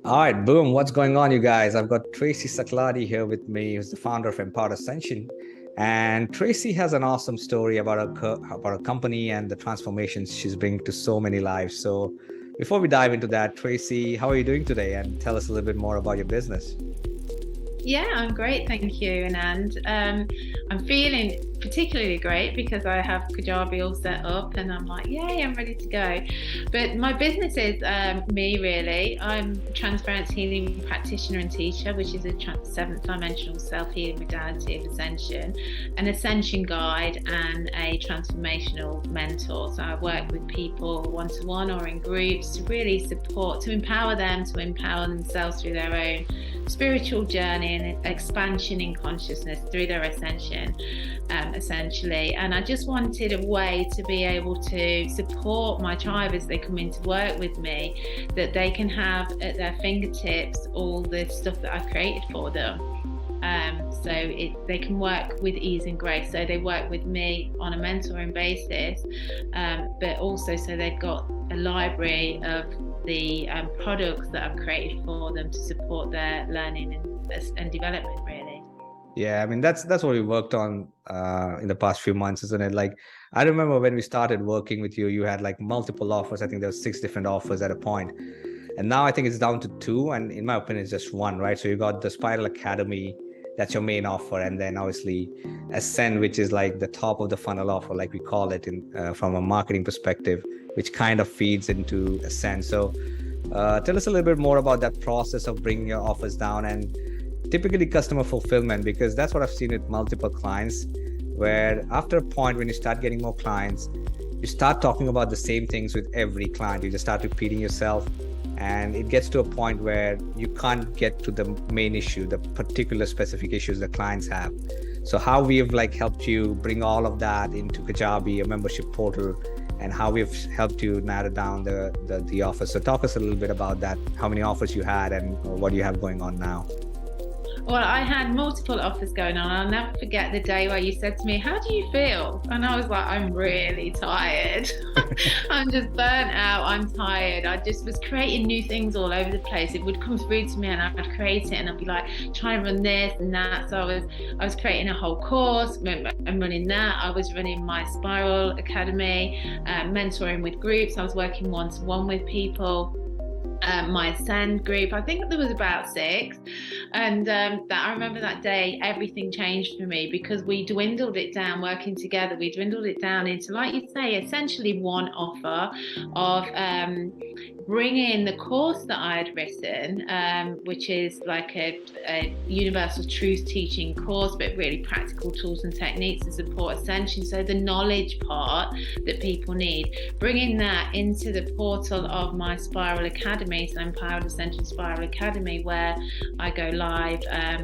All right, boom. What's going on, you guys? I've got Tracy Saqladi here with me, who's the founder of Empowered Ascension. And Tracy has an awesome story about her company and the transformations she's bringing to so many lives. So before we dive into that, Tracy, how are you doing today? And tell us a little bit more about your business. Yeah, I'm great, thank you, Anand. I'm feeling particularly great because I have Kajabi all set up and I'm like, yay, I'm ready to go. But my business is me, really. I'm a transference healing practitioner and teacher, which is a seventh dimensional self-healing modality of ascension, an ascension guide, and a transformational mentor. So I work with people one-to-one or in groups to really support, to empower them, to empower themselves through their own spiritual journey and expansion in consciousness through their ascension, essentially. And I just wanted a way to be able to support my tribe as they come into work with me, that they can have at their fingertips all the stuff that I've created for them. They can work with ease and grace. So they work with me on a mentoring basis, but also so they've got a library of the products that I've created for them to support their learning and development, really. Yeah, I mean that's what we worked on in the past few months, isn't it? Like I remember when we started working with you, you had like multiple offers. I think there were 6 different offers at a point. And now I think it's down to 2. And in my opinion, it's just one, right? So you got the Spiral Academy, that's your main offer. And then obviously Ascend, which is like the top of the funnel offer, like we call it from a marketing perspective, which kind of feeds into Ascend. So tell us a little bit more about that process of bringing your offers down and typically customer fulfillment, because that's what I've seen with multiple clients, where after a point when you start getting more clients, you start talking about the same things with every client. You just start repeating yourself. And it gets to a point where you can't get to the main issue, the particular specific issues the clients have. So how we've like helped you bring all of that into Kajabi, a membership portal, and how we've helped you narrow down the offers. So talk us a little bit about that, how many offers you had and what you have going on now. Well, I had multiple offers going on. I'll never forget the day where you said to me, how do you feel? And I was like, I'm really tired. I'm just burnt out. I'm tired. I just was creating new things all over the place. It would come through to me and I'd create it and I'd be like, trying to run this and that. So I was creating a whole course and running that. I was running my Spiral Academy, mentoring with groups. I was working one-to-one with people. My Ascend group, I think there was about 6, and that I remember that day everything changed for me, because we dwindled it down, working together, we dwindled it down into, like you say, essentially one offer of bringing the course that I had written, which is like a universal truth teaching course, but really practical tools and techniques to support ascension. So the knowledge part that people need, bringing that into the portal of my Spiral Academy, so Empowered Ascension Spiral Academy, where I go live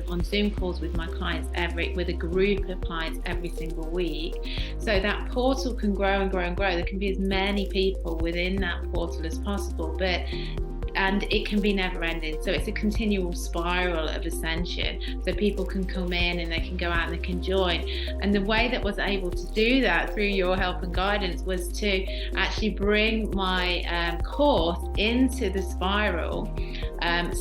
on Zoom calls with my clients with a group of clients every single week. So that portal can grow and grow and grow. There can be as many people within that portal as possible, and it can be never ending. So it's a continual spiral of ascension. So people can come in and they can go out and they can join. And the way that was able to do that through your help and guidance was to actually bring my course into the spiral.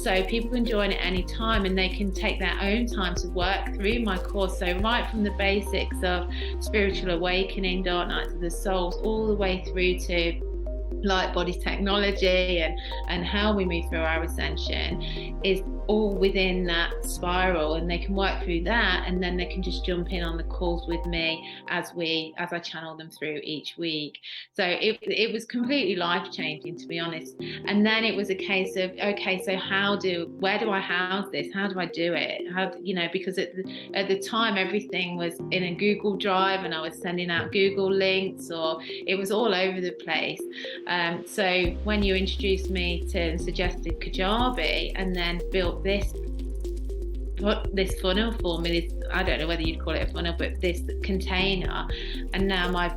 So people can join at any time and they can take their own time to work through my course. So right from the basics of spiritual awakening, dark nights of the souls, all the way through to light body technology and how we move through our ascension is all within that spiral, and they can work through that, and then they can just jump in on the calls with me as I channel them through each week. So it was completely life-changing, to be honest. And then it was a case of, okay, so where do I house this? How do I do it? Because at the time everything was in a Google Drive and I was sending out Google links, or it was all over the place. So when you introduced me to and suggested Kajabi, and then built this funnel for me, I don't know whether you'd call it a funnel, but this container, and now my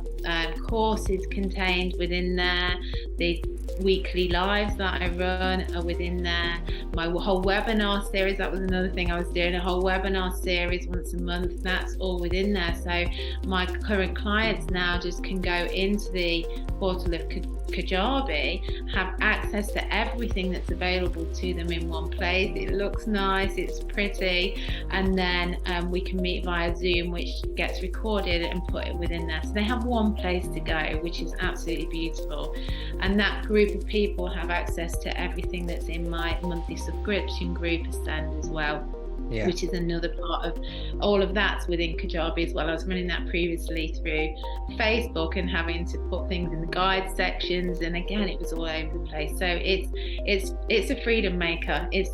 course is contained within there. The weekly lives that I run are within there. my whole webinar series. That was another thing I was doing, a whole webinar series once a month. That's all within there. So my current clients now just can go into the portal of Kajabi, have access to everything that's available to them in one place. It looks nice, it's pretty, and then we can meet via Zoom, which gets recorded and put it within there. So they have one place to go, which is absolutely beautiful. And that group of people have access to everything that's in my monthly subscription group, Ascend, as well. Yeah. Which is another part of all of that's within Kajabi as well. I was running that previously through Facebook and having to put things in the guide sections, and again it was all over the place. So it's a freedom maker. It's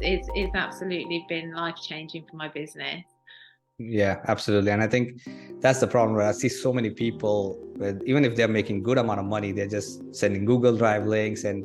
absolutely been life-changing for my business. Yeah, absolutely. And I think that's the problem where I see so many people with, even if they're making good amount of money, they're just sending Google Drive links, and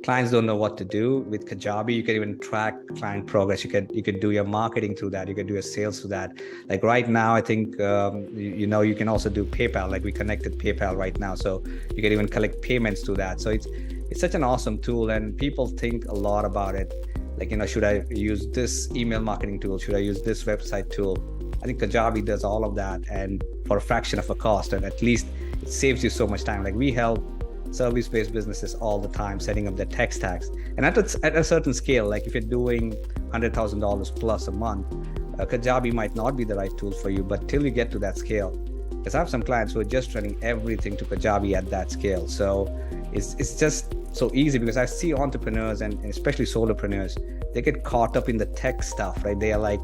clients don't know what to do. With Kajabi, you can even track client progress. You could do your marketing through that. You could do your sales through that. Like right now, I think you can also do PayPal. Like we connected PayPal right now, so you can even collect payments through that. So it's such an awesome tool, and people think a lot about it. Like, should I use this email marketing tool? Should I use this website tool? I think Kajabi does all of that, and for a fraction of a cost, and at least it saves you so much time. Like we help service-based businesses all the time setting up their tech stacks, and at a certain scale, like if you're doing $100,000 plus a month, Kajabi might not be the right tool for you. But till you get to that scale, because I have some clients who are just running everything to Kajabi at that scale. So it's just so easy, because I see entrepreneurs and especially solopreneurs, they get caught up in the tech stuff, right? They are like,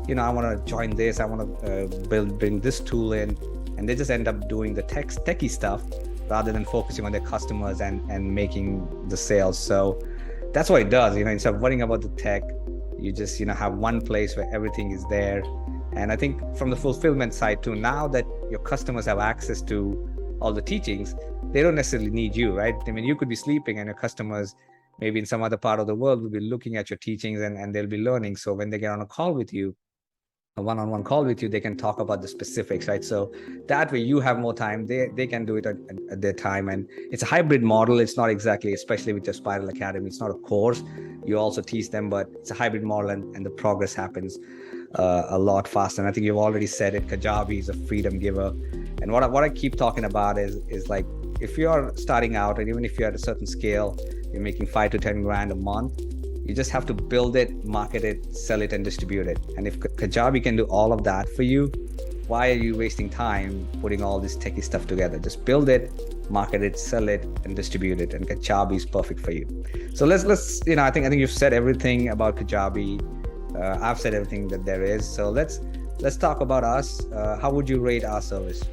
I want to join this, I want to bring this tool in, and they just end up doing the techie stuff rather than focusing on their customers and making the sales. So that's what it does. Instead of worrying about the tech, you just have one place where everything is there. And I think from the fulfillment side too, now that your customers have access to all the teachings, they don't necessarily need you, right? I mean, you could be sleeping and your customers maybe in some other part of the world will be looking at your teachings and they'll be learning. So when they get on a call with you, a one-on-one call with you, they can talk about the specifics, right? So that way you have more time, they can do it at their time. And it's a hybrid model. It's not exactly, especially with your Spiral Academy, it's not a course, you also teach them, but it's a hybrid model, and the progress happens a lot faster. And I think you've already said it, Kajabi is a freedom giver. And what I keep talking about is like, if you're starting out, and even if you're at a certain scale, you're making 5 to 10 grand a month, you just have to build it, market it, sell it, and distribute it. And if Kajabi can do all of that for you, why are you wasting time putting all this techie stuff together? Just build it, market it, sell it, and distribute it. And Kajabi is perfect for you. So let's I think you've said everything about Kajabi. I've said everything that there is. So let's talk about us. How would you rate our service?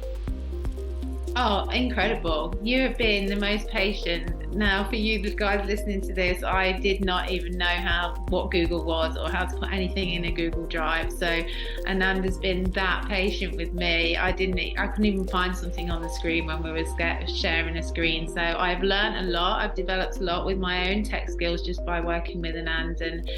Oh, incredible. You have been the most patient. Now, for you, the guys listening to this, I did not even know what Google was or how to put anything in a Google Drive. So Ananda's been that patient with me. I couldn't even find something on the screen when we were sharing a screen. So I've learned a lot. I've developed a lot with my own tech skills just by working with Anand, and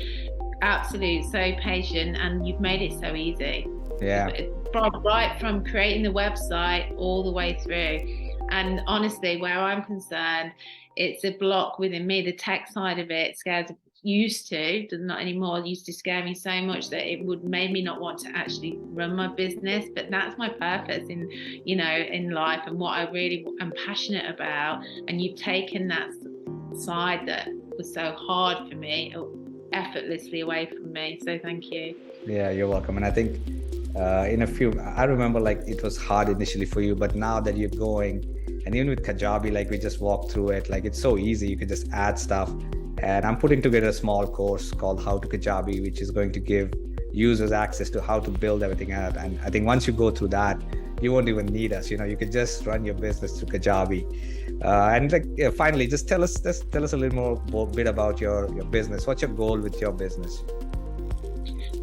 absolute so patient, and you've made it so easy. Yeah. Right from creating the website all the way through. And honestly, where I'm concerned, it's a block within me. The tech side of it does not anymore, used to scare me so much that it would make me not want to actually run my business. But that's my purpose in life, and what I really am passionate about. And you've taken that side that was so hard for me effortlessly away from me. So thank you. Yeah, you're welcome. And I think I remember like it was hard initially for you, but now that you're going, and even with Kajabi, like we just walked through it, like it's so easy. You can just add stuff. And I'm putting together a small course called How to Kajabi, which is going to give users access to how to build everything out. And I think once you go through that, you won't even need us. You could just run your business through Kajabi. And finally, just tell us a little more bit about your business. What's your goal with your business?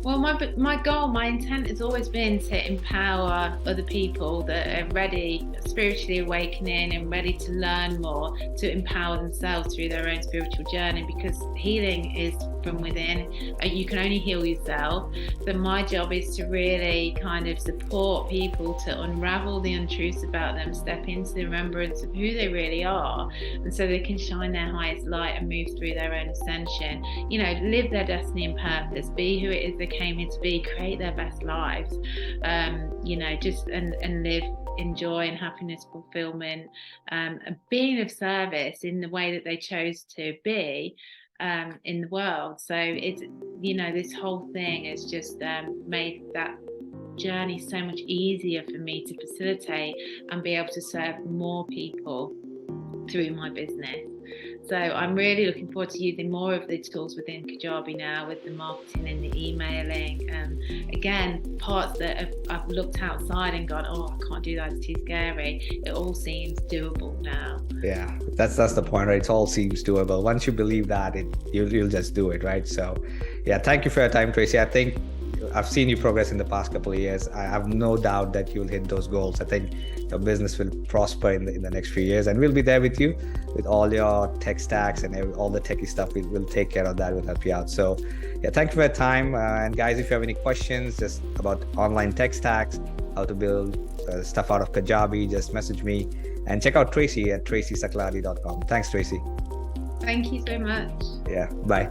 Well, my goal, my intent has always been to empower other people that are ready, spiritually awakening and ready to learn more, to empower themselves through their own spiritual journey, because healing is from within. You can only heal yourself. So my job is to really kind of support people to unravel the untruths about them, step into the remembrance of who they really are, and so they can shine their highest light and move through their own ascension. You know, live their destiny and purpose, be who it is they came here to be, create their best lives, you know, just and live in joy and happiness, fulfillment, and being of service in the way that they chose to be in the world. So it's, you know, this whole thing has just made that journey so much easier for me to facilitate and be able to serve more people through my business. So I'm really looking forward to using more of the tools within Kajabi now, with the marketing and the emailing. Again, parts that I've looked outside and gone, oh, I can't do that, it's too scary. It all seems doable now. Yeah, that's the point, right? It all seems doable. Once you believe that, you'll just do it, right? So yeah, thank you for your time, Tracy. I think I've seen you progress in the past couple of years. I have no doubt that you'll hit those goals. I think your business will prosper in the next few years, and we'll be there with you with all your tech stacks and all the techie stuff. We'll take care of that. We'll help you out. So yeah, thank you for your time. And guys, if you have any questions just about online tech stacks, how to build stuff out of Kajabi, just message me, and check out Tracy at tracysaqladi.com. Thanks, Tracy. Thank you so much. Yeah, bye.